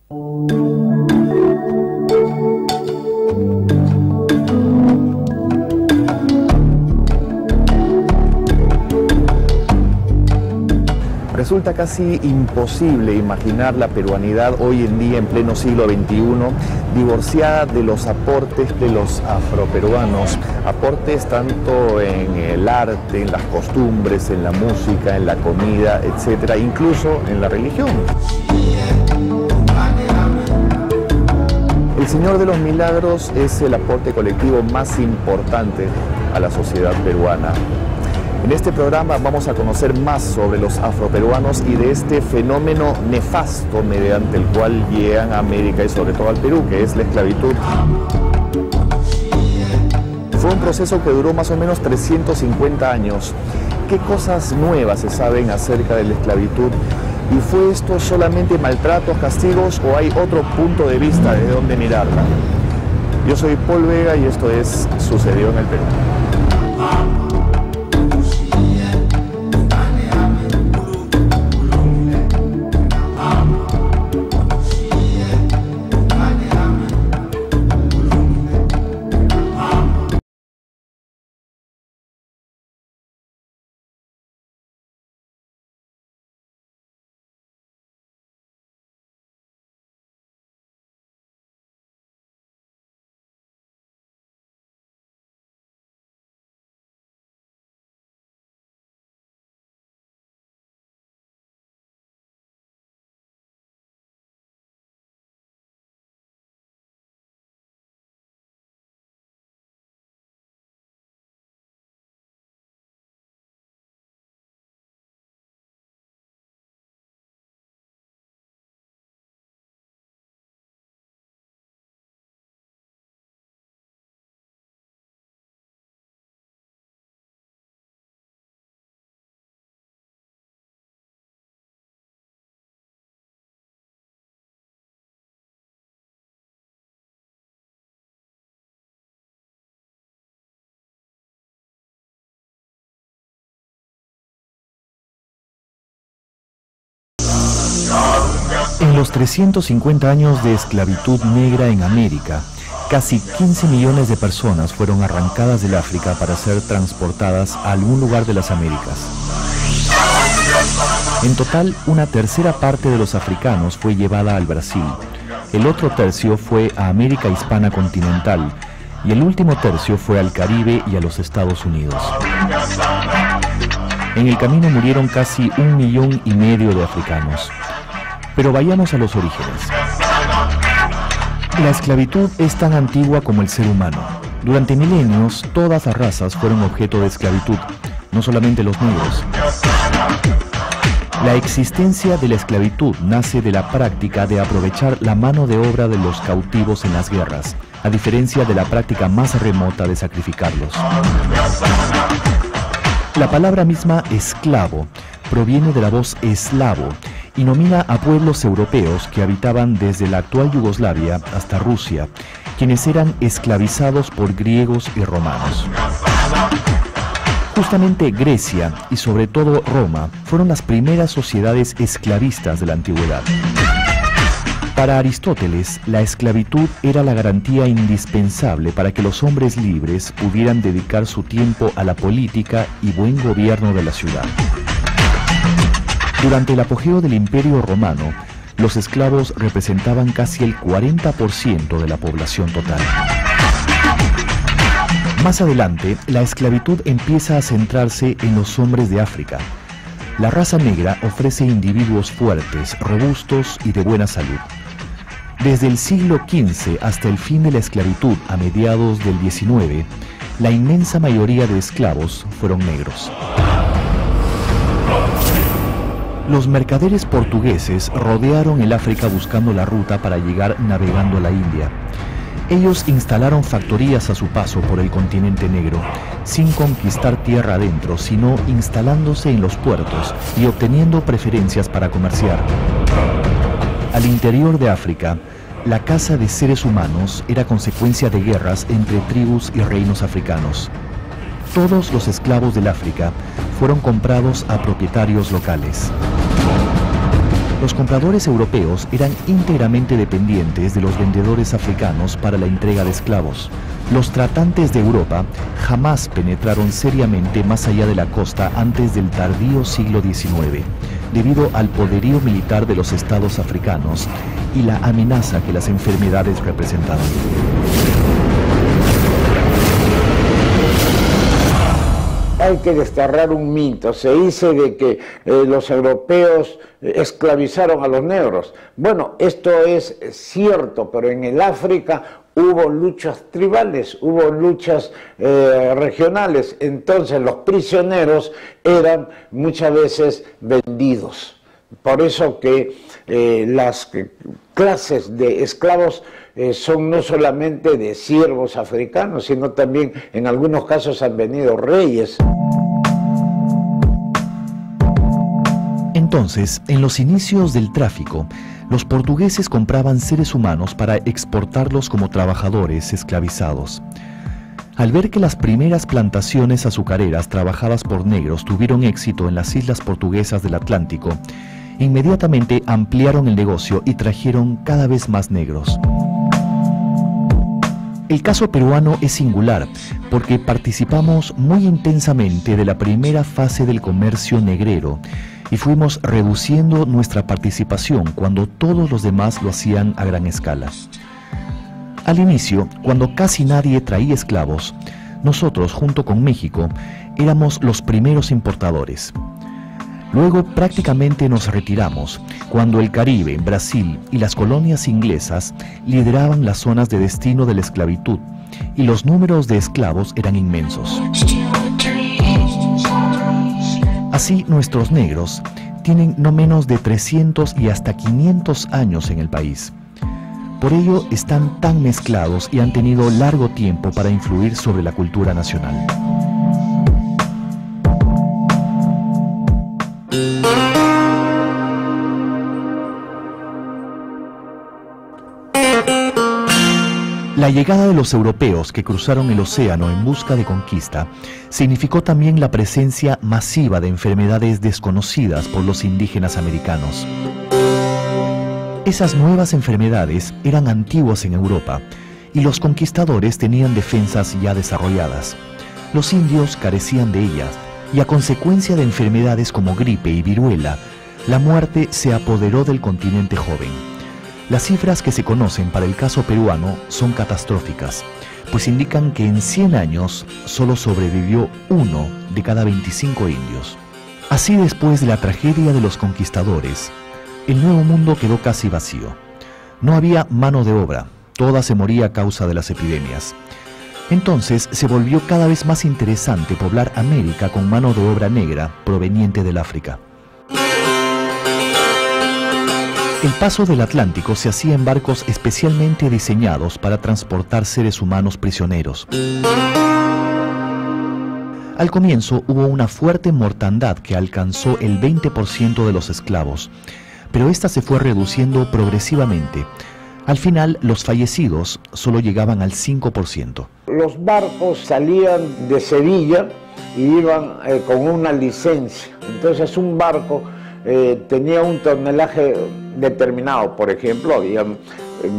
Resulta casi imposible imaginar la peruanidad hoy en día, en pleno siglo XXI, divorciada de los aportes de los afroperuanos, aportes tanto en el arte, en las costumbres, en la música, en la comida, etcétera, incluso en la religión. El Señor de los Milagros es el aporte colectivo más importante a la sociedad peruana. En este programa vamos a conocer más sobre los afroperuanos y de este fenómeno nefasto mediante el cual llegan a América y sobre todo al Perú, que es la esclavitud. Fue un proceso que duró más o menos 350 años. ¿Qué cosas nuevas se saben acerca de la esclavitud? ¿Y fue esto solamente maltratos, castigos o hay otro punto de vista desde donde mirarla? Yo soy Paul Vega y esto es Sucedió en el Perú. En los 350 años de esclavitud negra en América, casi 15 millones de personas fueron arrancadas del África para ser transportadas a algún lugar de las Américas. En total, una tercera parte de los africanos fue llevada al Brasil, el otro tercio fue a América Hispana continental y el último tercio fue al Caribe y a los Estados Unidos. En el camino murieron casi 1,5 millones de africanos. Pero vayamos a los orígenes. La esclavitud es tan antigua como el ser humano. Durante milenios, todas las razas fueron objeto de esclavitud, no solamente los negros. La existencia de la esclavitud nace de la práctica de aprovechar la mano de obra de los cautivos en las guerras, a diferencia de la práctica más remota de sacrificarlos. La palabra misma esclavo proviene de la voz eslavo y nomina a pueblos europeos que habitaban desde la actual Yugoslavia hasta Rusia, quienes eran esclavizados por griegos y romanos. Justamente Grecia y sobre todo Roma fueron las primeras sociedades esclavistas de la antigüedad. Para Aristóteles, la esclavitud era la garantía indispensable para que los hombres libres pudieran dedicar su tiempo a la política y buen gobierno de la ciudad. Durante el apogeo del Imperio Romano, los esclavos representaban casi el 40% de la población total. Más adelante, la esclavitud empieza a centrarse en los hombres de África. La raza negra ofrece individuos fuertes, robustos y de buena salud. Desde el siglo XV hasta el fin de la esclavitud a mediados del XIX, la inmensa mayoría de esclavos fueron negros. Los mercaderes portugueses rodearon el África buscando la ruta para llegar navegando a la India. Ellos instalaron factorías a su paso por el continente negro, sin conquistar tierra adentro, sino instalándose en los puertos y obteniendo preferencias para comerciar. Al interior de África, la caza de seres humanos era consecuencia de guerras entre tribus y reinos africanos. Todos los esclavos del África fueron comprados a propietarios locales. Los compradores europeos eran íntegramente dependientes de los vendedores africanos para la entrega de esclavos. Los tratantes de Europa jamás penetraron seriamente más allá de la costa antes del tardío siglo XIX, debido al poderío militar de los estados africanos y la amenaza que las enfermedades representaban. Hay que desterrar un mito. Se dice de que los europeos esclavizaron a los negros. Bueno, esto es cierto, pero en el África hubo luchas tribales, hubo luchas regionales. Entonces los prisioneros eran muchas veces vendidos. Por eso que las clases de esclavos son no solamente de siervos africanos, sino también en algunos casos han venido reyes. Entonces, en los inicios del tráfico, los portugueses compraban seres humanos para exportarlos como trabajadores esclavizados. Al ver que las primeras plantaciones azucareras trabajadas por negros tuvieron éxito en las islas portuguesas del Atlántico, inmediatamente ampliaron el negocio y trajeron cada vez más negros. El caso peruano es singular porque participamos muy intensamente de la primera fase del comercio negrero y fuimos reduciendo nuestra participación cuando todos los demás lo hacían a gran escala. Al inicio, cuando casi nadie traía esclavos, nosotros, junto con México, éramos los primeros importadores. Luego prácticamente nos retiramos cuando el Caribe, Brasil y las colonias inglesas lideraban las zonas de destino de la esclavitud y los números de esclavos eran inmensos. Así, nuestros negros tienen no menos de 300 y hasta 500 años en el país. Por ello están tan mezclados y han tenido largo tiempo para influir sobre la cultura nacional. La llegada de los europeos que cruzaron el océano en busca de conquista significó también la presencia masiva de enfermedades desconocidas por los indígenas americanos. Esas nuevas enfermedades eran antiguas en Europa y los conquistadores tenían defensas ya desarrolladas. Los indios carecían de ellas y a consecuencia de enfermedades como gripe y viruela, la muerte se apoderó del continente joven. Las cifras que se conocen para el caso peruano son catastróficas, pues indican que en 100 años solo sobrevivió 1 de cada 25 indios. Así, después de la tragedia de los conquistadores, el Nuevo Mundo quedó casi vacío. No había mano de obra, toda se moría a causa de las epidemias. Entonces se volvió cada vez más interesante poblar América con mano de obra negra proveniente del África. El paso del Atlántico se hacía en barcos especialmente diseñados para transportar seres humanos prisioneros. Al comienzo hubo una fuerte mortandad que alcanzó el 20% de los esclavos, pero esta se fue reduciendo progresivamente. Al final, los fallecidos solo llegaban al 5%. Los barcos salían de Sevilla y iban con una licencia. Entonces un barco tenía un tonelaje determinado. Por ejemplo, había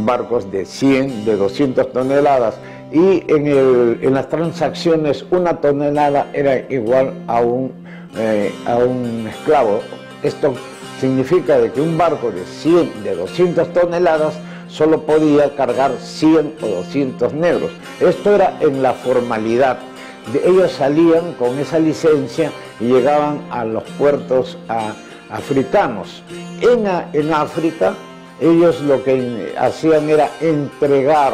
barcos de 100, de 200 toneladas y en las transacciones una tonelada era igual a un esclavo. Esto significa de que un barco de 100, de 200 toneladas solo podía cargar 100 o 200 negros. Esto era en la formalidad. Ellos salían con esa licencia y llegaban a los puertos africanos. En África, ellos lo que hacían era entregar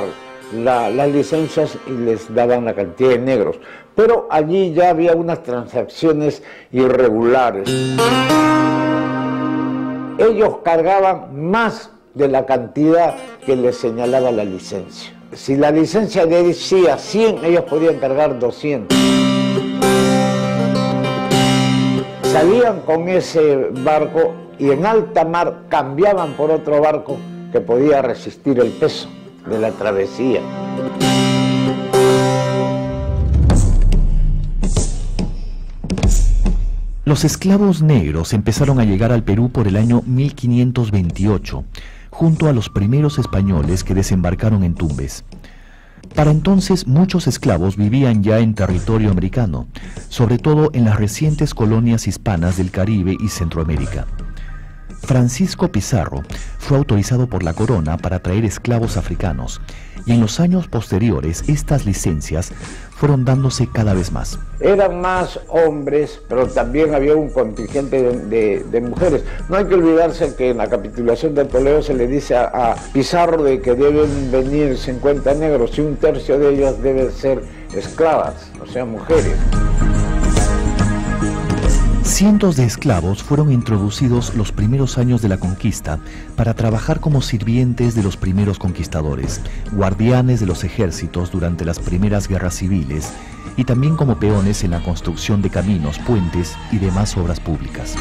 las licencias y les daban la cantidad de negros. Pero allí ya había unas transacciones irregulares. Ellos cargaban más de la cantidad que les señalaba la licencia. Si la licencia decía 100, ellos podían cargar 200. Salían con ese barco y en alta mar cambiaban por otro barco que podía resistir el peso de la travesía. Los esclavos negros empezaron a llegar al Perú por el año 1528, junto a los primeros españoles que desembarcaron en Tumbes. Para entonces muchos esclavos vivían ya en territorio americano, sobre todo en las recientes colonias hispanas del Caribe y Centroamérica. Francisco Pizarro fue autorizado por la corona para traer esclavos africanos, y en los años posteriores estas licencias fueron dándose cada vez más. Eran más hombres, pero también había un contingente de mujeres. No hay que olvidarse que en la capitulación de Toledo se le dice a Pizarro de que deben venir 50 negros y un tercio de ellos deben ser esclavas, o sea, mujeres. Cientos de esclavos fueron introducidos los primeros años de la conquista para trabajar como sirvientes de los primeros conquistadores, guardianes de los ejércitos durante las primeras guerras civiles y también como peones en la construcción de caminos, puentes y demás obras públicas.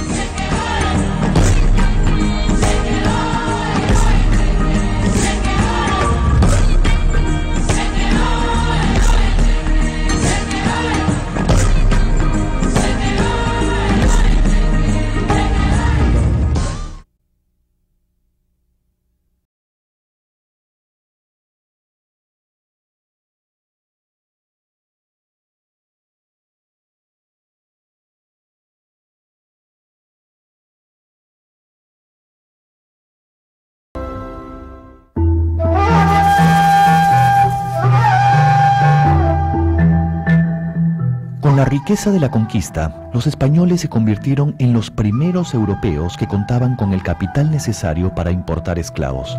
Con la riqueza de la conquista, los españoles se convirtieron en los primeros europeos que contaban con el capital necesario para importar esclavos.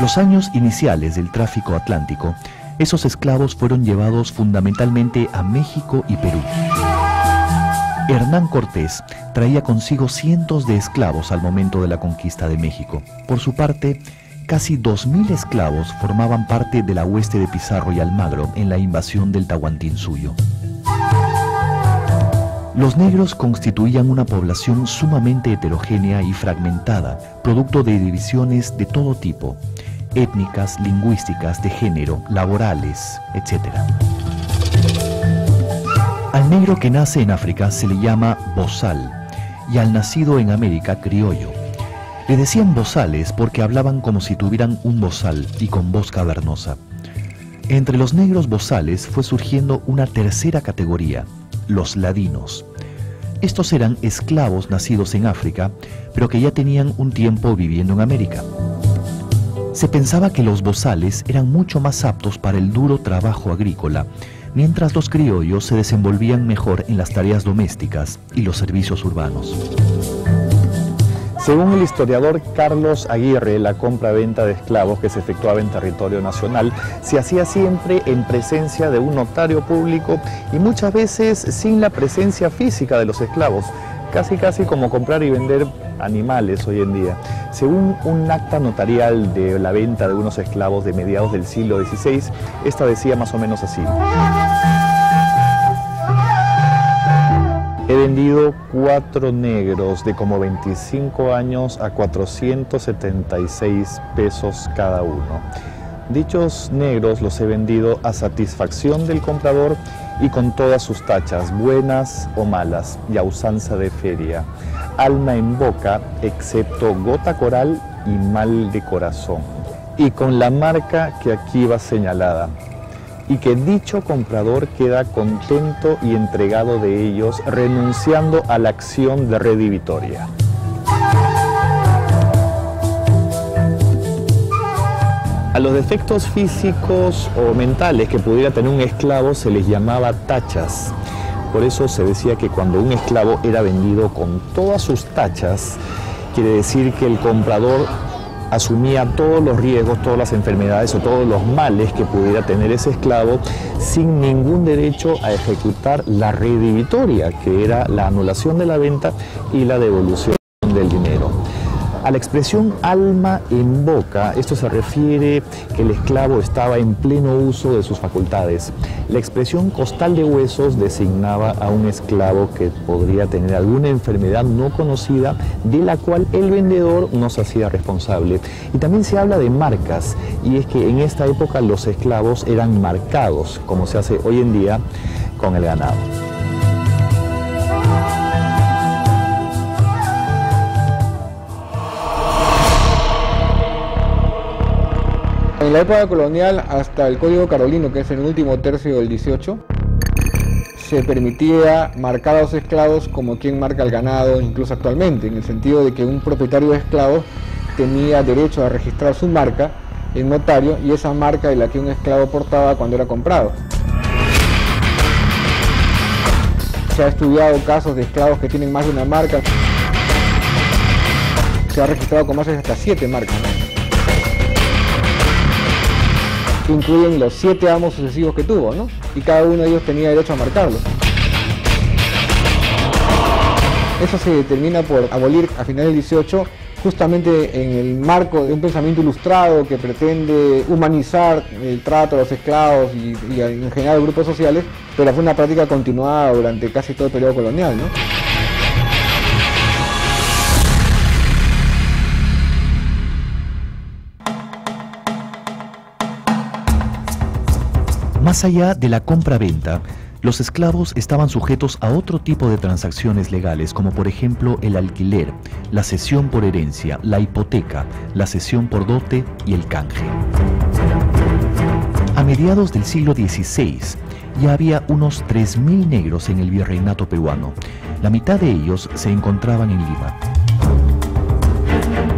Los años iniciales del tráfico atlántico, esos esclavos fueron llevados fundamentalmente a México y Perú. Hernán Cortés traía consigo cientos de esclavos al momento de la conquista de México. Por su parte, casi 2000 esclavos formaban parte de la hueste de Pizarro y Almagro en la invasión del Tahuantinsuyo. Los negros constituían una población sumamente heterogénea y fragmentada, producto de divisiones de todo tipo, étnicas, lingüísticas, de género, laborales, etc. Al negro que nace en África se le llama bozal y al nacido en América criollo. Le decían bozales porque hablaban como si tuvieran un bozal y con voz cavernosa. Entre los negros bozales fue surgiendo una tercera categoría, los ladinos. Estos eran esclavos nacidos en África, pero que ya tenían un tiempo viviendo en América. Se pensaba que los bozales eran mucho más aptos para el duro trabajo agrícola, mientras los criollos se desenvolvían mejor en las tareas domésticas y los servicios urbanos. Según el historiador Carlos Aguirre, la compra-venta de esclavos que se efectuaba en territorio nacional se hacía siempre en presencia de un notario público y muchas veces sin la presencia física de los esclavos, casi como comprar y vender animales hoy en día. Según un acta notarial de la venta de unos esclavos de mediados del siglo XVI, esta decía más o menos así: he vendido 4 negros de como 25 años a 476 pesos cada uno. Dichos negros los he vendido a satisfacción del comprador y con todas sus tachas, buenas o malas, y a usanza de feria, alma en boca, excepto gota coral y mal de corazón, y con la marca que aquí va señalada, y que dicho comprador queda contento y entregado de ellos, renunciando a la acción de redivitoria. A los defectos físicos o mentales que pudiera tener un esclavo se les llamaba tachas. Por eso se decía que cuando un esclavo era vendido con todas sus tachas, quiere decir que el comprador asumía todos los riesgos, todas las enfermedades o todos los males que pudiera tener ese esclavo sin ningún derecho a ejecutar la redivitoria, que era la anulación de la venta y la devolución del dinero. A la expresión alma en boca, esto se refiere que el esclavo estaba en pleno uso de sus facultades. La expresión costal de huesos designaba a un esclavo que podría tener alguna enfermedad no conocida de la cual el vendedor no se hacía responsable. Y también se habla de marcas, y es que en esta época los esclavos eran marcados, como se hace hoy en día con el ganado. En la época colonial, hasta el Código Carolino, que es el último tercio del 18, se permitía marcar a los esclavos como quien marca el ganado, incluso actualmente, en el sentido de que un propietario de esclavos tenía derecho a registrar su marca en notario, y esa marca es la que un esclavo portaba cuando era comprado. Se ha estudiado casos de esclavos que tienen más de una marca. Se ha registrado con más de hasta 7 marcas, que incluyen los 7 amos sucesivos que tuvo, ¿no? Y cada uno de ellos tenía derecho a marcarlo. Eso se determina por abolir a finales del 18, justamente en el marco de un pensamiento ilustrado que pretende humanizar el trato a los esclavos y en general grupos sociales, pero fue una práctica continuada durante casi todo el periodo colonial, ¿no? Más allá de la compra-venta, los esclavos estaban sujetos a otro tipo de transacciones legales, como por ejemplo el alquiler, la cesión por herencia, la hipoteca, la cesión por dote y el canje. A mediados del siglo XVI ya había unos 3.000 negros en el virreinato peruano. La mitad de ellos se encontraban en Lima.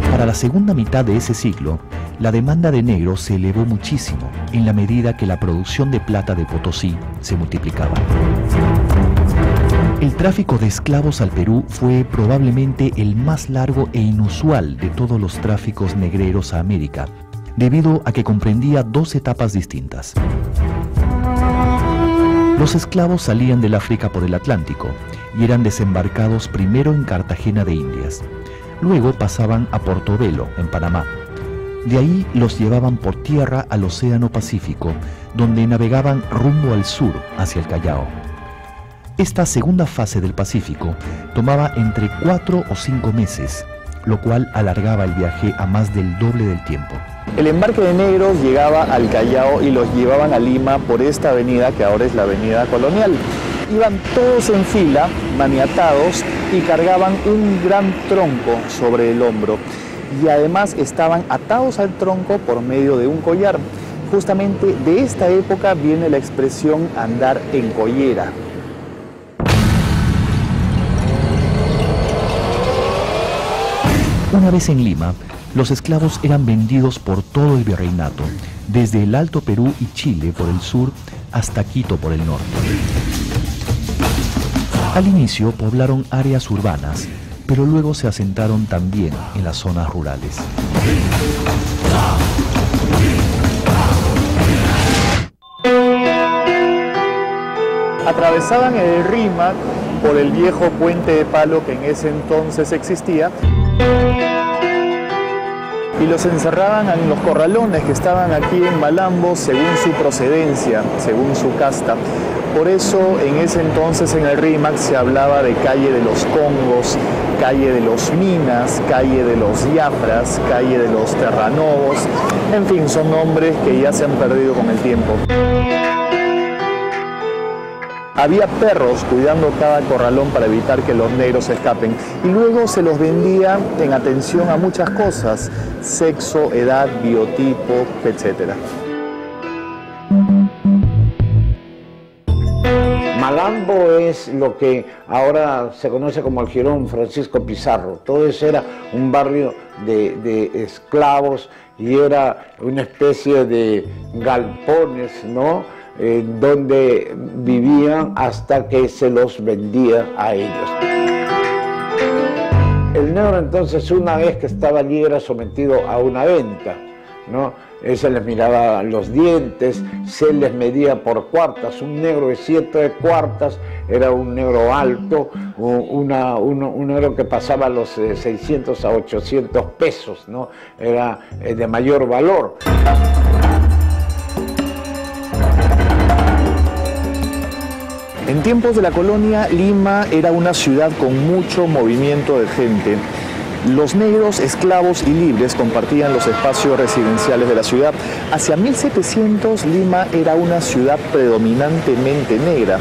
Para la segunda mitad de ese siglo, la demanda de negros se elevó muchísimo en la medida que la producción de plata de Potosí se multiplicaba. El tráfico de esclavos al Perú fue probablemente el más largo e inusual de todos los tráficos negreros a América, debido a que comprendía 2 etapas distintas. Los esclavos salían del África por el Atlántico y eran desembarcados primero en Cartagena de Indias. Luego pasaban a Portobelo, en Panamá. De ahí los llevaban por tierra al Océano Pacífico, donde navegaban rumbo al sur, hacia el Callao. Esta segunda fase del Pacífico tomaba entre 4 o 5 meses, lo cual alargaba el viaje a más del doble del tiempo. El embarque de negros llegaba al Callao y los llevaban a Lima por esta avenida que ahora es la Avenida Colonial. Iban todos en fila, maniatados, y cargaban un gran tronco sobre el hombro. Y además estaban atados al tronco por medio de un collar. Justamente de esta época viene la expresión andar en collera. Una vez en Lima, los esclavos eran vendidos por todo el virreinato, desde el Alto Perú y Chile por el sur hasta Quito por el norte. Al inicio poblaron áreas urbanas, pero luego se asentaron también en las zonas rurales. Atravesaban el Rímac por el viejo puente de palo que en ese entonces existía y los encerraban en los corralones que estaban aquí en Malambo según su procedencia, según su casta. Por eso en ese entonces en el Rímac se hablaba de calle de los Congos, calle de los Minas, calle de los Yafras, calle de los Terranovos, en fin, son nombres que ya se han perdido con el tiempo. Había perros cuidando cada corralón para evitar que los negros se escapen y luego se los vendía en atención a muchas cosas, sexo, edad, biotipo, etc. Malambo es lo que ahora se conoce como el Jirón Francisco Pizarro. Todo eso era un barrio de esclavos y era una especie de galpones, ¿no? Donde vivían hasta que se los vendía a ellos. El negro entonces, una vez que estaba allí, era sometido a una venta, ¿no? Se les miraba los dientes, se les medía por cuartas. Un negro de 7 cuartas era un negro alto, un negro que pasaba los 600 a 800 pesos, ¿no? Era de mayor valor. En tiempos de la colonia, Lima era una ciudad con mucho movimiento de gente. Los negros, esclavos y libres compartían los espacios residenciales de la ciudad. Hacia 1700, Lima era una ciudad predominantemente negra.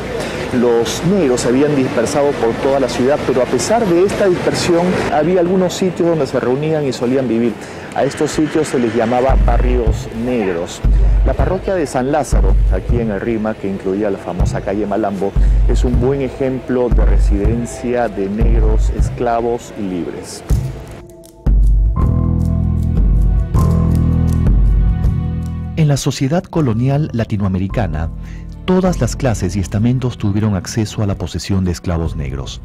Los negros se habían dispersado por toda la ciudad, pero a pesar de esta dispersión había algunos sitios donde se reunían y solían vivir. A estos sitios se les llamaba barrios negros. La parroquia de San Lázaro, aquí en el Rímac, que incluía la famosa calle Malambo, es un buen ejemplo de residencia de negros esclavos y libres. En la sociedad colonial latinoamericana, todas las clases y estamentos tuvieron acceso a la posesión de esclavos negros.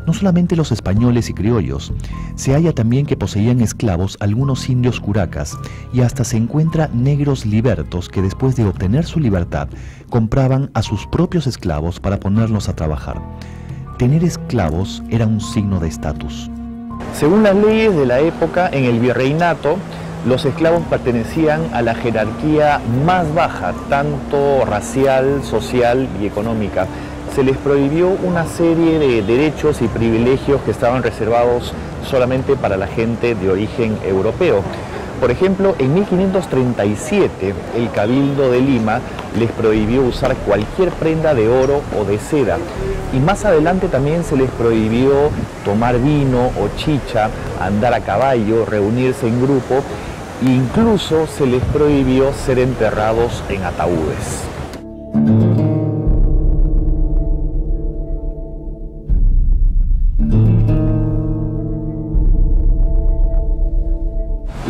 No solamente los españoles y criollos, se halla también que poseían esclavos algunos indios curacas y hasta se encuentra negros libertos que después de obtener su libertad compraban a sus propios esclavos para ponerlos a trabajar. Tener esclavos era un signo de estatus. Según las leyes de la época, en el virreinato, los esclavos pertenecían a la jerarquía más baja, tanto racial, social y económica. Se les prohibió una serie de derechos y privilegios que estaban reservados solamente para la gente de origen europeo. Por ejemplo, en 1537, el Cabildo de Lima les prohibió usar cualquier prenda de oro o de seda. Y más adelante también se les prohibió tomar vino o chicha, andar a caballo, reunirse en grupo. E incluso se les prohibió ser enterrados en ataúdes.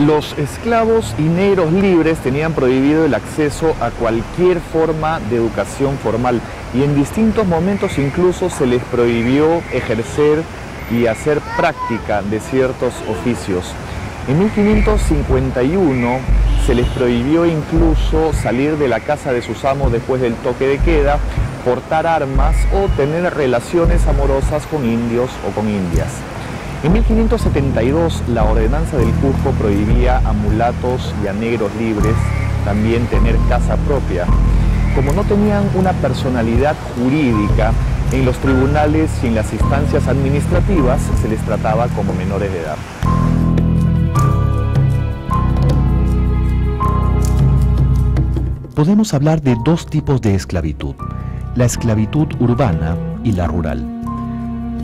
Los esclavos y negros libres tenían prohibido el acceso a cualquier forma de educación formal y en distintos momentos incluso se les prohibió ejercer y hacer práctica de ciertos oficios. En 1551 se les prohibió incluso salir de la casa de sus amos después del toque de queda, portar armas o tener relaciones amorosas con indios o con indias. En 1572 la ordenanza del Cusco prohibía a mulatos y a negros libres también tener casa propia. Como no tenían una personalidad jurídica, en los tribunales y en las instancias administrativas se les trataba como menores de edad. Podemos hablar de dos tipos de esclavitud, la esclavitud urbana y la rural.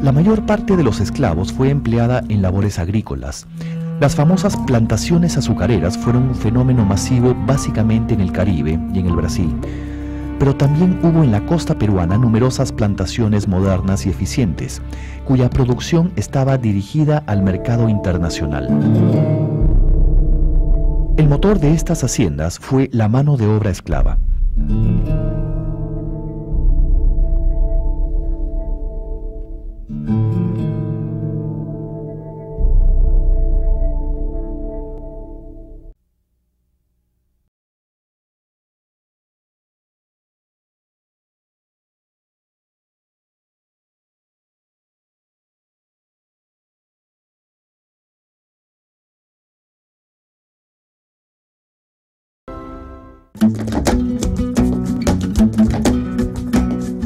La mayor parte de los esclavos fue empleada en labores agrícolas. Las famosas plantaciones azucareras fueron un fenómeno masivo básicamente en el Caribe y en el Brasil. Pero también hubo en la costa peruana numerosas plantaciones modernas y eficientes, cuya producción estaba dirigida al mercado internacional. El motor de estas haciendas fue la mano de obra esclava.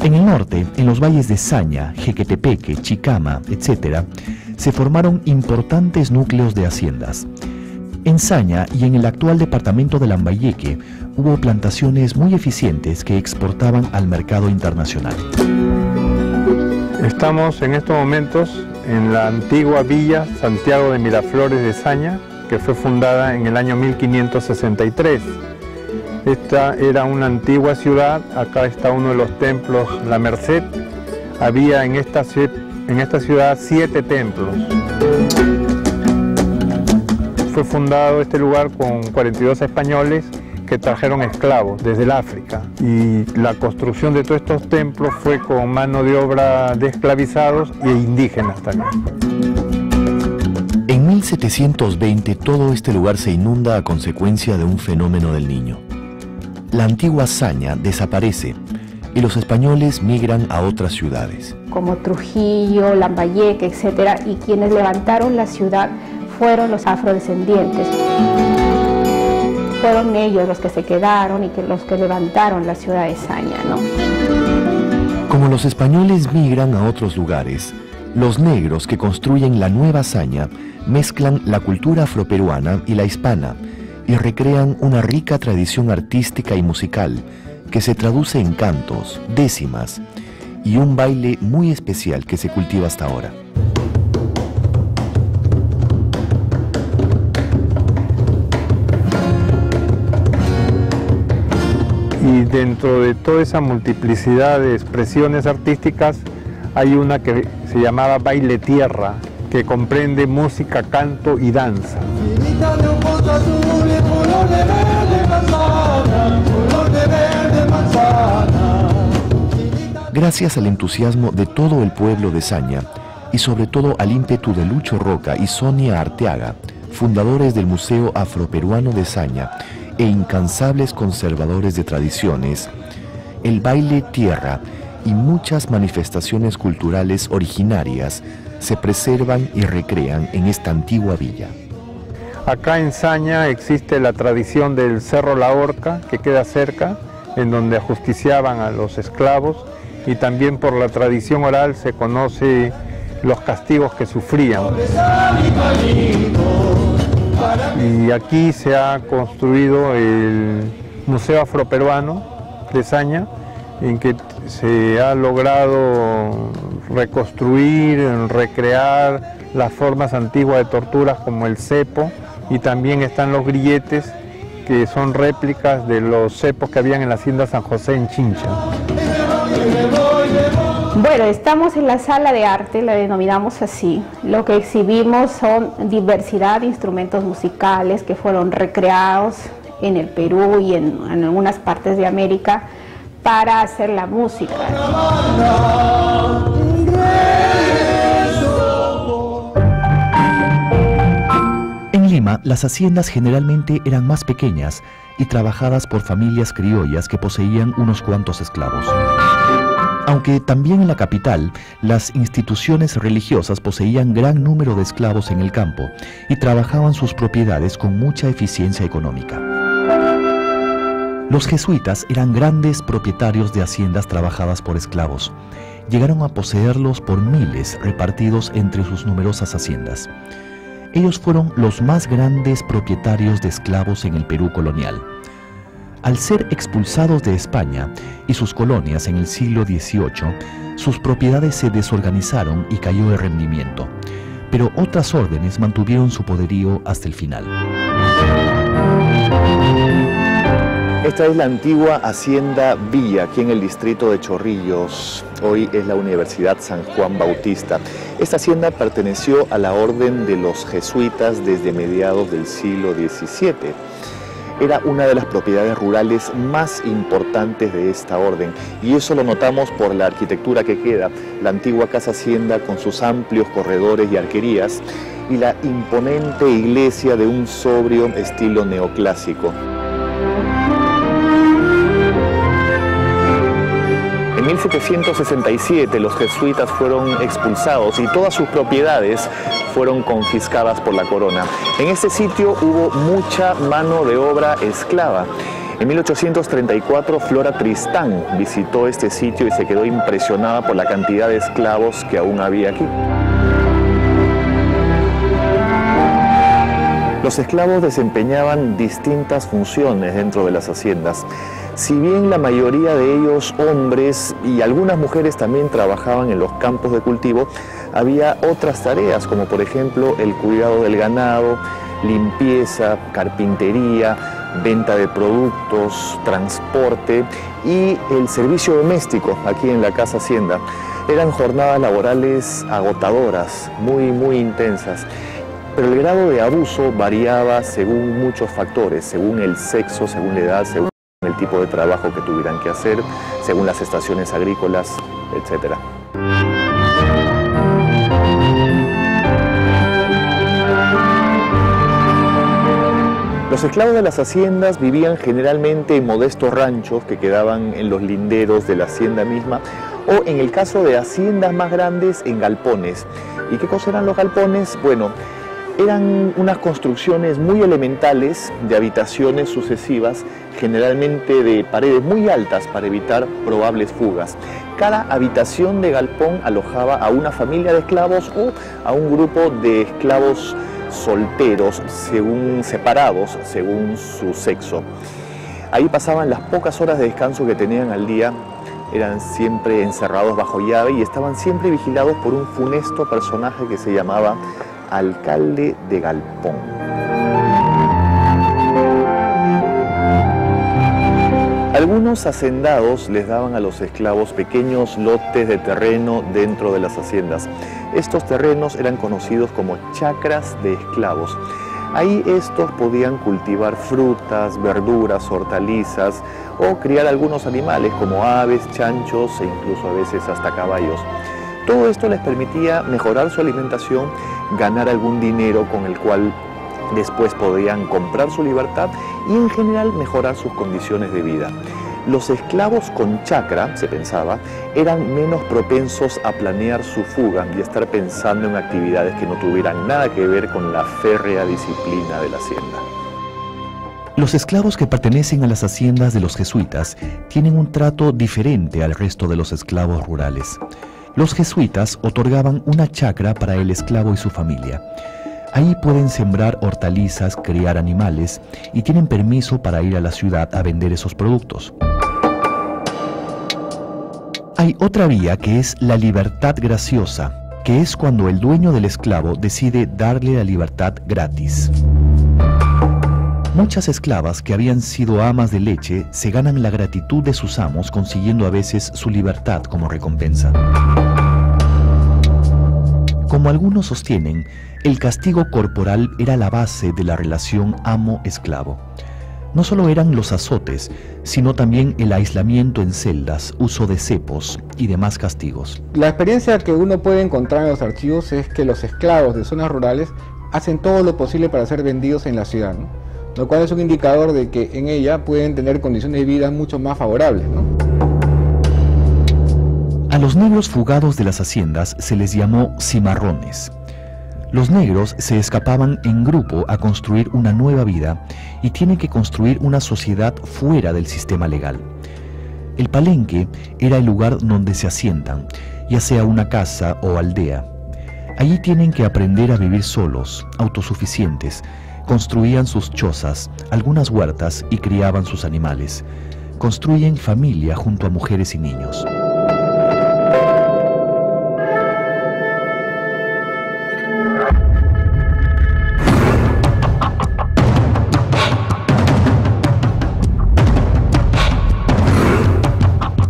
En el norte, en los valles de Saña, Jequetepeque, Chicama, etc., se formaron importantes núcleos de haciendas. En Saña y en el actual departamento de Lambayeque hubo plantaciones muy eficientes que exportaban al mercado internacional. Estamos en estos momentos en la antigua villa Santiago de Miraflores de Saña, que fue fundada en el año 1563. Esta era una antigua ciudad, acá está uno de los templos, La Merced. Había en esta ciudad 7 templos. Fue fundado este lugar con 42 españoles que trajeron esclavos desde el África. Y la construcción de todos estos templos fue con mano de obra de esclavizados e indígenas también. En 1720 todo este lugar se inunda a consecuencia de un fenómeno del Niño. La antigua Saña desaparece y los españoles migran a otras ciudades. Como Trujillo, Lambayeque, etc. Y quienes levantaron la ciudad fueron los afrodescendientes. Fueron ellos los que se quedaron y los que levantaron la ciudad de Saña, ¿no? Como los españoles migran a otros lugares, los negros que construyen la nueva Saña mezclan la cultura afroperuana y la hispana y recrean una rica tradición artística y musical que se traduce en cantos, décimas y un baile muy especial que se cultiva hasta ahora. Y dentro de toda esa multiplicidad de expresiones artísticas hay una que se llamaba baile tierra, que comprende música, canto y danza. Gracias al entusiasmo de todo el pueblo de Saña y sobre todo al ímpetu de Lucho Roca y Sonia Arteaga, fundadores del Museo Afroperuano de Saña e incansables conservadores de tradiciones, el baile tierra y muchas manifestaciones culturales originarias se preservan y recrean en esta antigua villa. Acá en Saña existe la tradición del Cerro La Horca, que queda cerca, en donde ajusticiaban a los esclavos, y también por la tradición oral se conoce los castigos que sufrían. Y aquí se ha construido el Museo Afroperuano de Saña, en que se ha logrado reconstruir, recrear las formas antiguas de torturas como el cepo, y también están los grilletes, que son réplicas de los cepos que habían en la hacienda San José en Chincha. Bueno, estamos en la sala de arte, la denominamos así. Lo que exhibimos son diversidad de instrumentos musicales que fueron recreados en el Perú y en algunas partes de América para hacer la música. En Lima, las haciendas generalmente eran más pequeñas y trabajadas por familias criollas que poseían unos cuantos esclavos. Aunque también en la capital, las instituciones religiosas poseían gran número de esclavos en el campo y trabajaban sus propiedades con mucha eficiencia económica. Los jesuitas eran grandes propietarios de haciendas trabajadas por esclavos. Llegaron a poseerlos por miles repartidos entre sus numerosas haciendas. Ellos fueron los más grandes propietarios de esclavos en el Perú colonial. Al ser expulsados de España y sus colonias en el siglo XVIII, sus propiedades se desorganizaron y cayó el rendimiento, pero otras órdenes mantuvieron su poderío hasta el final. Esta es la antigua Hacienda Villa, aquí en el distrito de Chorrillos. Hoy es la Universidad San Juan Bautista. Esta hacienda perteneció a la orden de los jesuitas desde mediados del siglo XVII. Era una de las propiedades rurales más importantes de esta orden, y eso lo notamos por la arquitectura que queda, la antigua casa hacienda con sus amplios corredores y arquerías, y la imponente iglesia de un sobrio estilo neoclásico. En 1767 los jesuitas fueron expulsados y todas sus propiedades fueron confiscadas por la corona. En este sitio hubo mucha mano de obra esclava. En 1834 Flora Tristán visitó este sitio y se quedó impresionada por la cantidad de esclavos que aún había aquí. Los esclavos desempeñaban distintas funciones dentro de las haciendas. Si bien la mayoría de ellos hombres y algunas mujeres también trabajaban en los campos de cultivo, había otras tareas como por ejemplo el cuidado del ganado, limpieza, carpintería, venta de productos, transporte y el servicio doméstico aquí en la casa hacienda. Eran jornadas laborales agotadoras, muy intensas. Pero el grado de abuso variaba según muchos factores, según el sexo, según la edad, según el tipo de trabajo que tuvieran que hacer, según las estaciones agrícolas, etc. Los esclavos de las haciendas vivían generalmente en modestos ranchos que quedaban en los linderos de la hacienda misma, o en el caso de haciendas más grandes, en galpones. ¿Y qué cosa eran los galpones? Bueno, eran unas construcciones muy elementales de habitaciones sucesivas, generalmente de paredes muy altas para evitar probables fugas. Cada habitación de galpón alojaba a una familia de esclavos o a un grupo de esclavos solteros, separados según su sexo. Ahí pasaban las pocas horas de descanso que tenían al día eran siempre encerrados bajo llave y estaban siempre vigilados por un funesto personaje que se llamaba alcalde de Galpón. Algunos hacendados les daban a los esclavos pequeños lotes de terreno dentro de las haciendas. Estos terrenos eran conocidos como chacras de esclavos. Ahí estos podían cultivar frutas, verduras, hortalizas o criar algunos animales como aves, chanchos e incluso a veces hasta caballos. Todo esto les permitía mejorar su alimentación, ganar algún dinero con el cual después podían comprar su libertad y en general mejorar sus condiciones de vida. Los esclavos con chacra, se pensaba, eran menos propensos a planear su fuga y a estar pensando en actividades que no tuvieran nada que ver con la férrea disciplina de la hacienda. Los esclavos que pertenecen a las haciendas de los jesuitas tienen un trato diferente al resto de los esclavos rurales. Los jesuitas otorgaban una chacra para el esclavo y su familia. Ahí pueden sembrar hortalizas, criar animales y tienen permiso para ir a la ciudad a vender esos productos. Hay otra vía que es la libertad graciosa, que es cuando el dueño del esclavo decide darle la libertad gratis. Muchas esclavas que habían sido amas de leche se ganan la gratitud de sus amos consiguiendo a veces su libertad como recompensa. Como algunos sostienen, el castigo corporal era la base de la relación amo-esclavo. No solo eran los azotes, sino también el aislamiento en celdas, uso de cepos y demás castigos. La experiencia que uno puede encontrar en los archivos es que los esclavos de zonas rurales hacen todo lo posible para ser vendidos en la ciudad, ¿no? Lo cual es un indicador de que en ella pueden tener condiciones de vida mucho más favorables, ¿no? A los negros fugados de las haciendas se les llamó cimarrones. Los negros se escapaban en grupo a construir una nueva vida y tienen que construir una sociedad fuera del sistema legal. El palenque era el lugar donde se asientan, ya sea una casa o aldea. Allí tienen que aprender a vivir solos, autosuficientes, construían sus chozas, algunas huertas y criaban sus animales. Construyen familia junto a mujeres y niños.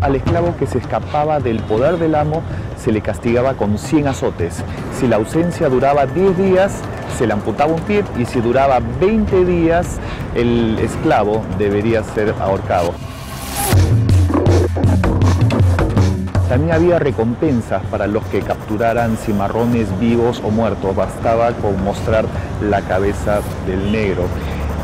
Al esclavo que se escapaba del poder del amo se le castigaba con 100 azotes. Si la ausencia duraba 10 días, se le amputaba un pie y si duraba 20 días, el esclavo debería ser ahorcado. También había recompensas para los que capturaran cimarrones vivos o muertos. Bastaba con mostrar la cabeza del negro.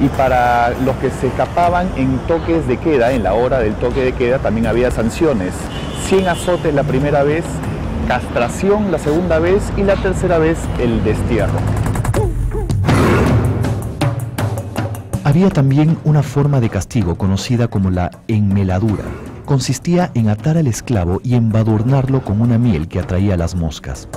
Y para los que se escapaban en toques de queda, en la hora del toque de queda, también había sanciones. 100 azotes la primera vez, castración la segunda vez y la tercera vez el destierro. Había también una forma de castigo conocida como la enmeladura. Consistía en atar al esclavo y embadurnarlo con una miel que atraía a las moscas.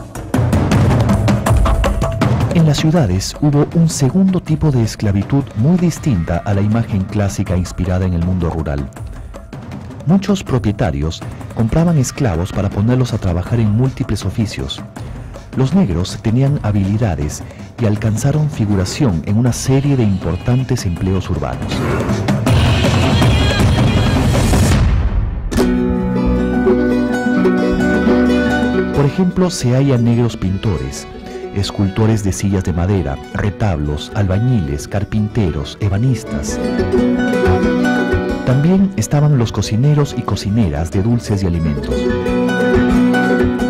En las ciudades hubo un segundo tipo de esclavitud muy distinta a la imagen clásica inspirada en el mundo rural. Muchos propietarios compraban esclavos para ponerlos a trabajar en múltiples oficios. Los negros tenían habilidades y alcanzaron figuración en una serie de importantes empleos urbanos. Por ejemplo, se hallan negros pintores, escultores de sillas de madera, retablos, albañiles, carpinteros, ebanistas. También estaban los cocineros y cocineras de dulces y alimentos.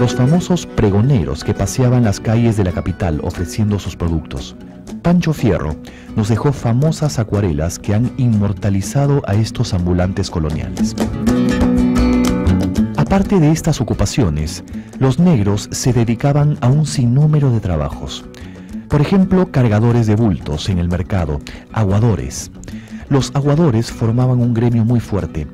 Los famosos pregoneros que paseaban las calles de la capital ofreciendo sus productos. Pancho Fierro nos dejó famosas acuarelas que han inmortalizado a estos ambulantes coloniales. Aparte de estas ocupaciones, los negros se dedicaban a un sinnúmero de trabajos. Por ejemplo, cargadores de bultos en el mercado, aguadores. Los aguadores formaban un gremio muy fuerte.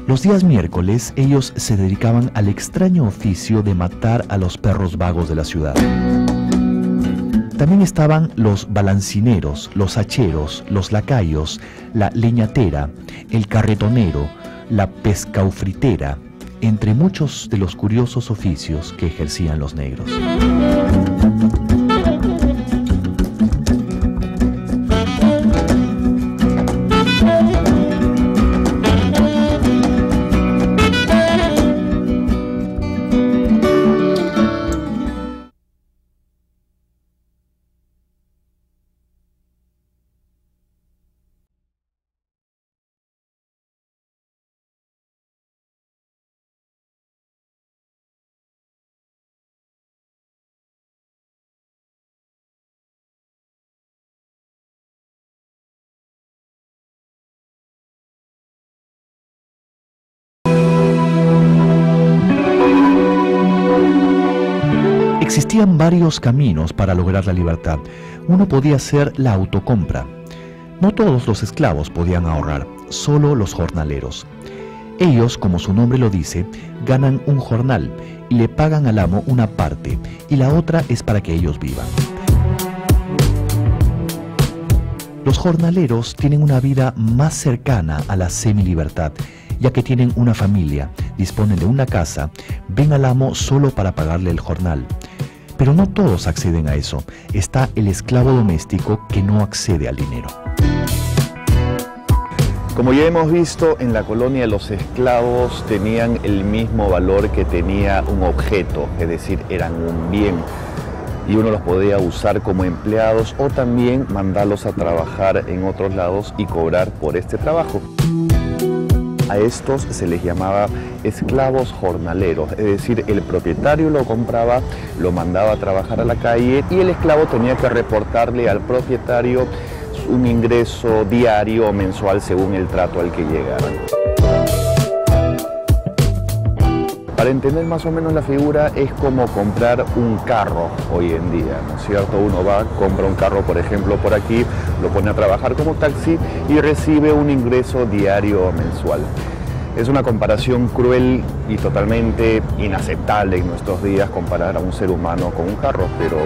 Los días miércoles ellos se dedicaban al extraño oficio de matar a los perros vagos de la ciudad. También estaban los balancineros, los hacheros, los lacayos, la leñatera, el carretonero, la pescaufritera, entre muchos de los curiosos oficios que ejercían los negros. Existían varios caminos para lograr la libertad. Uno podía ser la autocompra. No todos los esclavos podían ahorrar, solo los jornaleros. Ellos, como su nombre lo dice, ganan un jornal y le pagan al amo una parte, y la otra es para que ellos vivan. Los jornaleros tienen una vida más cercana a la semilibertad, ya que tienen una familia, disponen de una casa, ven al amo solo para pagarle el jornal. Pero no todos acceden a eso. Está el esclavo doméstico que no accede al dinero. Como ya hemos visto, en la colonia los esclavos tenían el mismo valor que tenía un objeto, es decir, eran un bien. Y uno los podía usar como empleados o también mandarlos a trabajar en otros lados y cobrar por este trabajo. A estos se les llamaba esclavos jornaleros, es decir, el propietario lo compraba, lo mandaba a trabajar a la calle y el esclavo tenía que reportarle al propietario un ingreso diario o mensual según el trato al que llegaran. Para entender más o menos la figura, es como comprar un carro hoy en día, ¿no es cierto? Uno va, compra un carro, por ejemplo, por aquí, lo pone a trabajar como taxi y recibe un ingreso diario o mensual. Es una comparación cruel y totalmente inaceptable en nuestros días comparar a un ser humano con un carro, pero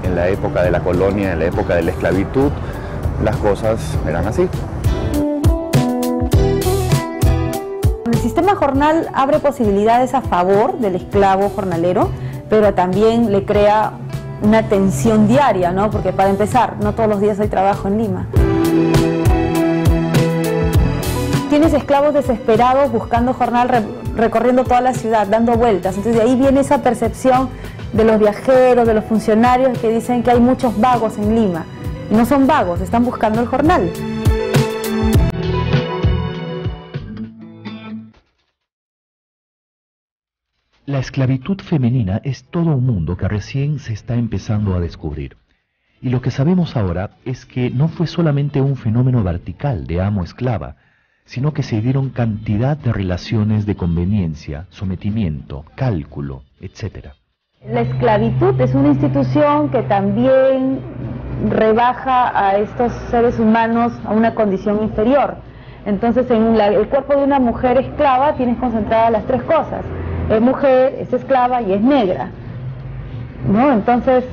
en la época de la colonia, en la época de la esclavitud, las cosas eran así. El sistema jornal abre posibilidades a favor del esclavo jornalero, pero también le crea una tensión diaria, ¿no? Porque para empezar, no todos los días hay trabajo en Lima. Tienes esclavos desesperados buscando jornal, recorriendo toda la ciudad, dando vueltas. Entonces de ahí viene esa percepción de los viajeros, de los funcionarios que dicen que hay muchos vagos en Lima. Y no son vagos, están buscando el jornal. La esclavitud femenina es todo un mundo que recién se está empezando a descubrir. Y lo que sabemos ahora es que no fue solamente un fenómeno vertical de amo-esclava, sino que se dieron cantidad de relaciones de conveniencia, sometimiento, cálculo, etc. La esclavitud es una institución que también rebaja a estos seres humanos a una condición inferior. Entonces, en el cuerpo de una mujer esclava tienes concentradas las tres cosas. Es mujer, es esclava y es negra, ¿no? Entonces,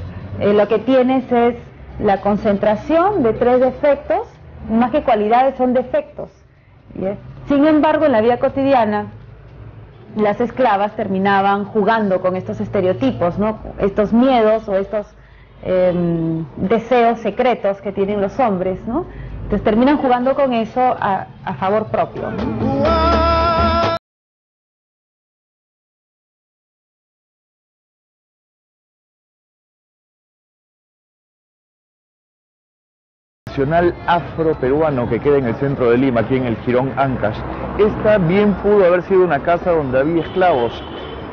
lo que tienes es la concentración de tres defectos, más que cualidades son defectos. ¿Yes? Sin embargo, en la vida cotidiana, las esclavas terminaban jugando con estos estereotipos, ¿no? Estos miedos o estos deseos secretos que tienen los hombres, ¿no? Entonces terminan jugando con eso a favor propio, ¿no? Afro-peruano que queda en el centro de Lima, aquí en el Jirón Ancash. Esta bien pudo haber sido una casa donde había esclavos.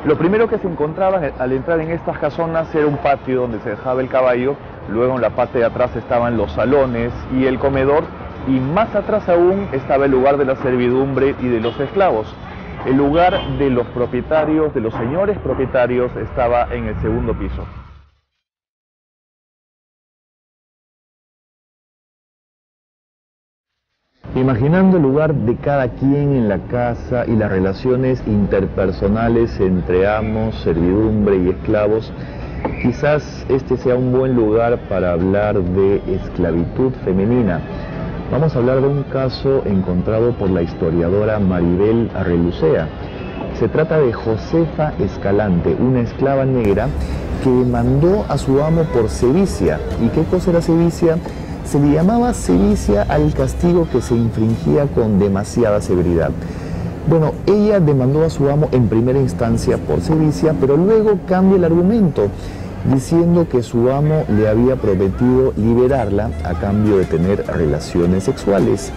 Lo primero que se encontraban al entrar en estas casonas era un patio donde se dejaba el caballo, luego en la parte de atrás estaban los salones y el comedor, y más atrás aún estaba el lugar de la servidumbre y de los esclavos. El lugar de los propietarios, de los señores propietarios, estaba en el segundo piso. Imaginando el lugar de cada quien en la casa y las relaciones interpersonales entre amos, servidumbre y esclavos, quizás este sea un buen lugar para hablar de esclavitud femenina. Vamos a hablar de un caso encontrado por la historiadora Maribel Arrelucea. Se trata de Josefa Escalante, una esclava negra que demandó a su amo por sevicia. ¿Y qué cosa era sevicia? Se le llamaba sevicia al castigo que se infringía con demasiada severidad. Bueno, ella demandó a su amo en primera instancia por sevicia, pero luego cambia el argumento, diciendo que su amo le había prometido liberarla a cambio de tener relaciones sexuales.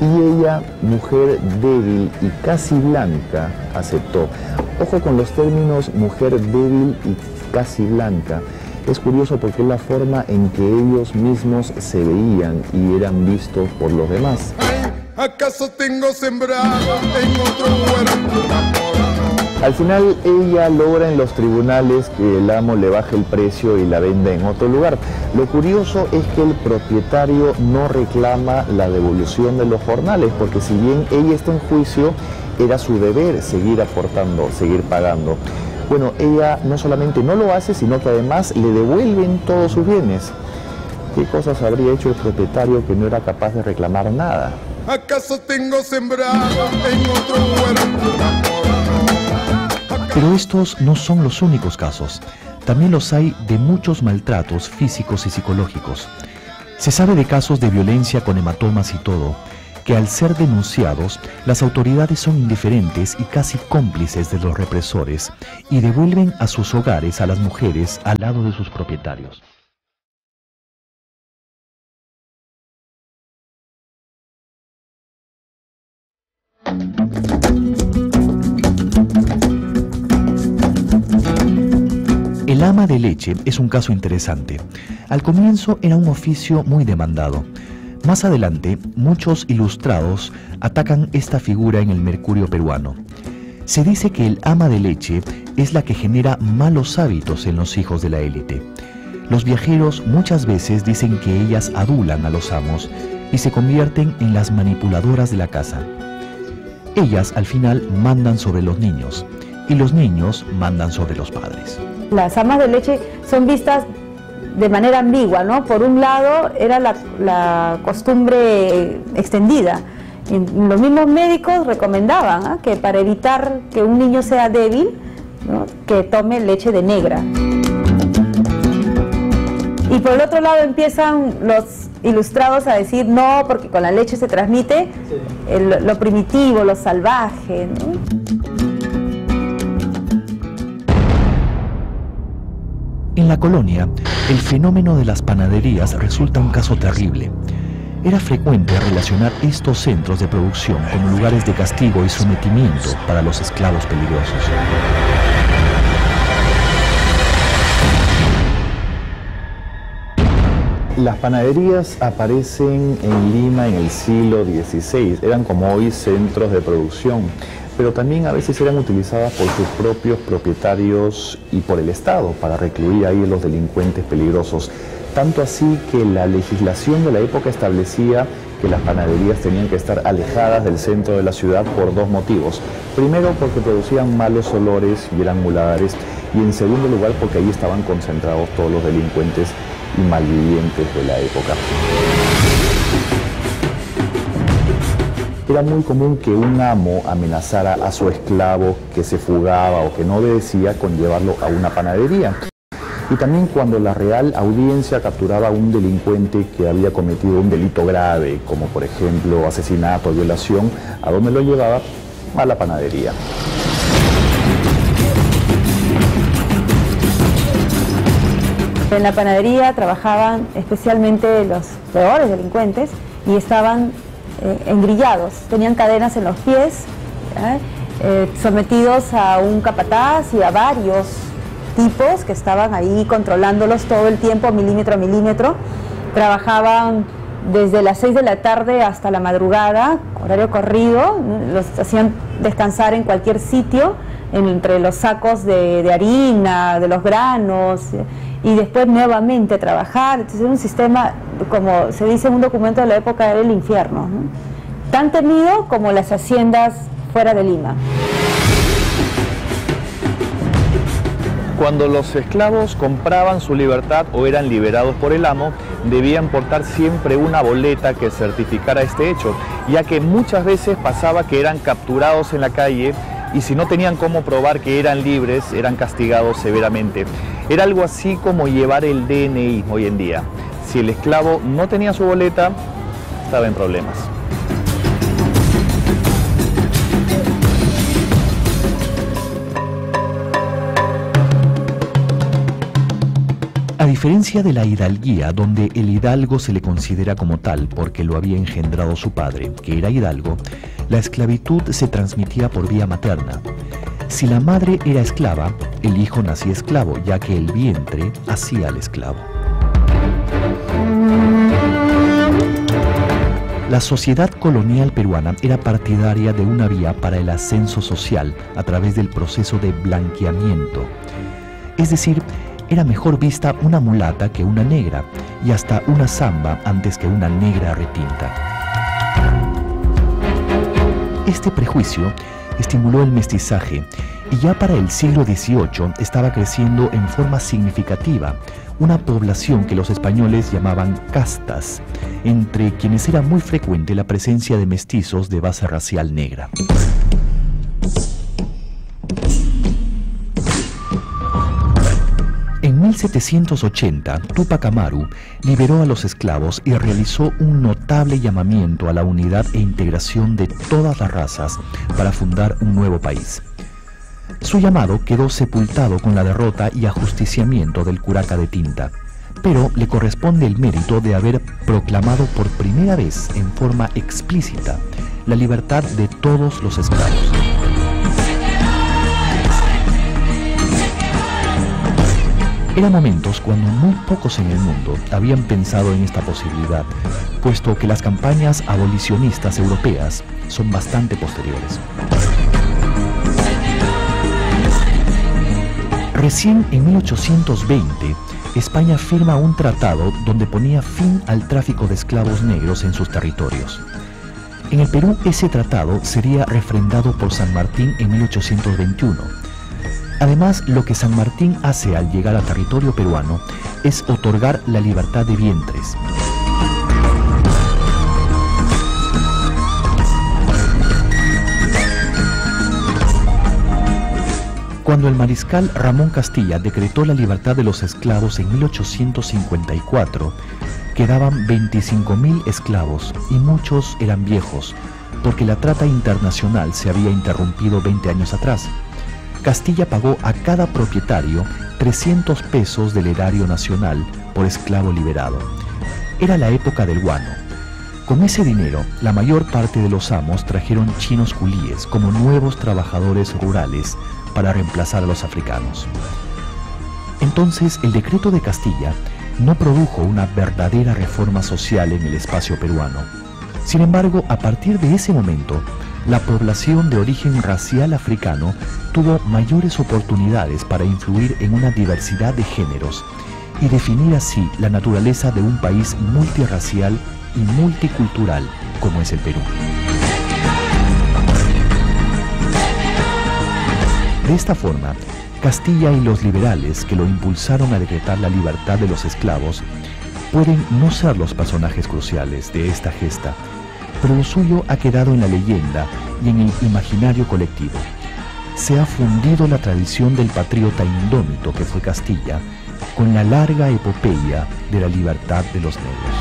Y ella, mujer débil y casi blanca, aceptó. Ojo con los términos mujer débil y casi blanca. Es curioso porque es la forma en que ellos mismos se veían y eran vistos por los demás. ¿Acaso tengo sembrado en otro huerto? Al final ella logra en los tribunales que el amo le baje el precio y la venda en otro lugar. Lo curioso es que el propietario no reclama la devolución de los jornales, porque si bien ella está en juicio, era su deber seguir aportando, seguir pagando. Bueno, ella no solamente no lo hace, sino que además le devuelven todos sus bienes. ¿Qué cosas habría hecho el propietario que no era capaz de reclamar nada? ¿Acaso tengo sembrado en otro huerto? Pero estos no son los únicos casos. También los hay de muchos maltratos físicos y psicológicos. Se sabe de casos de violencia con hematomas y todo, que al ser denunciados, las autoridades son indiferentes y casi cómplices de los represores y devuelven a sus hogares a las mujeres al lado de sus propietarios. El ama de leche es un caso interesante. Al comienzo era un oficio muy demandado. Más adelante, muchos ilustrados atacan esta figura en el Mercurio peruano. Se dice que el ama de leche es la que genera malos hábitos en los hijos de la élite. Los viajeros muchas veces dicen que ellas adulan a los amos y se convierten en las manipuladoras de la casa. Ellas al final mandan sobre los niños y los niños mandan sobre los padres. Las amas de leche son vistas de manera ambigua, ¿no? Por un lado era la costumbre extendida. Los mismos médicos recomendaban que para evitar que un niño sea débil, ¿no?, que tome leche de negra. Y por el otro lado empiezan los ilustrados a decir no, porque con la leche se transmite lo primitivo, lo salvaje, ¿no? En la colonia, el fenómeno de las panaderías resulta un caso terrible. Era frecuente relacionar estos centros de producción con lugares de castigo y sometimiento para los esclavos peligrosos. Las panaderías aparecen en Lima en el siglo XVI, eran como hoy centros de producción, pero también a veces eran utilizadas por sus propios propietarios y por el Estado para recluir ahí a los delincuentes peligrosos. Tanto así que la legislación de la época establecía que las panaderías tenían que estar alejadas del centro de la ciudad por dos motivos. Primero, porque producían malos olores y eran muladares, y en segundo lugar, porque ahí estaban concentrados todos los delincuentes y malvivientes de la época. Era muy común que un amo amenazara a su esclavo que se fugaba o que no obedecía con llevarlo a una panadería. Y también cuando la Real Audiencia capturaba a un delincuente que había cometido un delito grave, como por ejemplo asesinato o violación, ¿a dónde lo llevaba? A la panadería. En la panadería trabajaban especialmente los peores delincuentes y estaban engrillados, tenían cadenas en los pies, sometidos a un capataz y a varios tipos que estaban ahí controlándolos todo el tiempo, milímetro a milímetro. Trabajaban desde las 6 de la tarde hasta la madrugada, horario corrido, los hacían descansar en cualquier sitio, entre los sacos de harina, de los granos, y después nuevamente trabajar. Entonces era un sistema, como se dice en un documento de la época, era el infierno, ¿no? Tan temido como las haciendas fuera de Lima. Cuando los esclavos compraban su libertad o eran liberados por el amo, debían portar siempre una boleta que certificara este hecho, ya que muchas veces pasaba que eran capturados en la calle y si no tenían cómo probar que eran libres, eran castigados severamente. Era algo así como llevar el DNI hoy en día. Si el esclavo no tenía su boleta, estaba en problemas. A diferencia de la hidalguía, donde el hidalgo se le considera como tal porque lo había engendrado su padre, que era hidalgo, la esclavitud se transmitía por vía materna. Si la madre era esclava, el hijo nacía esclavo, ya que el vientre hacía al esclavo. La sociedad colonial peruana era partidaria de una vía para el ascenso social a través del proceso de blanqueamiento. Es decir, era mejor vista una mulata que una negra, y hasta una zamba antes que una negra retinta. Este prejuicio estimuló el mestizaje, y ya para el siglo XVIII estaba creciendo en forma significativa una población que los españoles llamaban castas, entre quienes era muy frecuente la presencia de mestizos de base racial negra. En 1780, Túpac Amaru liberó a los esclavos y realizó un notable llamamiento a la unidad e integración de todas las razas para fundar un nuevo país. Su llamado quedó sepultado con la derrota y ajusticiamiento del curaca de Tinta, pero le corresponde el mérito de haber proclamado por primera vez en forma explícita la libertad de todos los esclavos. Eran momentos cuando muy pocos en el mundo habían pensado en esta posibilidad, puesto que las campañas abolicionistas europeas son bastante posteriores. Recién en 1820, España firma un tratado donde ponía fin al tráfico de esclavos negros en sus territorios. En el Perú, ese tratado sería refrendado por San Martín en 1821. Además, lo que San Martín hace al llegar a territorio peruano es otorgar la libertad de vientres. Cuando el mariscal Ramón Castilla decretó la libertad de los esclavos en 1854, quedaban 25.000 esclavos y muchos eran viejos, porque la trata internacional se había interrumpido 20 años atrás. Castilla pagó a cada propietario 300 pesos del erario nacional por esclavo liberado. Era la época del guano. Con ese dinero, la mayor parte de los amos trajeron chinos culíes como nuevos trabajadores rurales para reemplazar a los africanos. Entonces, el decreto de Castilla no produjo una verdadera reforma social en el espacio peruano. Sin embargo, a partir de ese momento, la población de origen racial africano tuvo mayores oportunidades para influir en una diversidad de géneros y definir así la naturaleza de un país multirracial y multicultural como es el Perú. De esta forma, Castilla y los liberales que lo impulsaron a decretar la libertad de los esclavos pueden no ser los personajes cruciales de esta gesta, pero lo suyo ha quedado en la leyenda y en el imaginario colectivo. Se ha fundido la tradición del patriota indómito que fue Castilla con la larga epopeya de la libertad de los negros.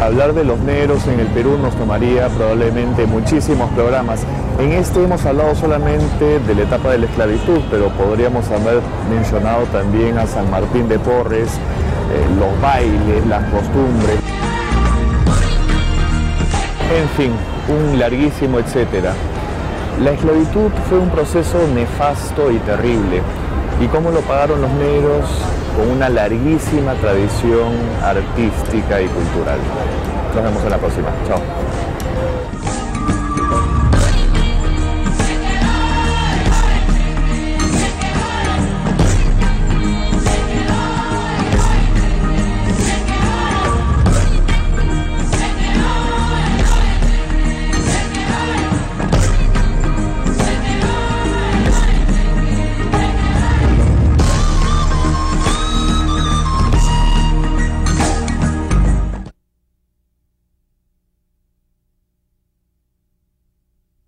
Hablar de los negros en el Perú nos tomaría probablemente muchísimos programas. En este hemos hablado solamente de la etapa de la esclavitud, pero podríamos haber mencionado también a San Martín de Porres, los bailes, las costumbres, en fin, un larguísimo etcétera. La esclavitud fue un proceso nefasto y terrible, y cómo lo pagaron los negros con una larguísima tradición artística y cultural. Nos vemos en la próxima. Chao.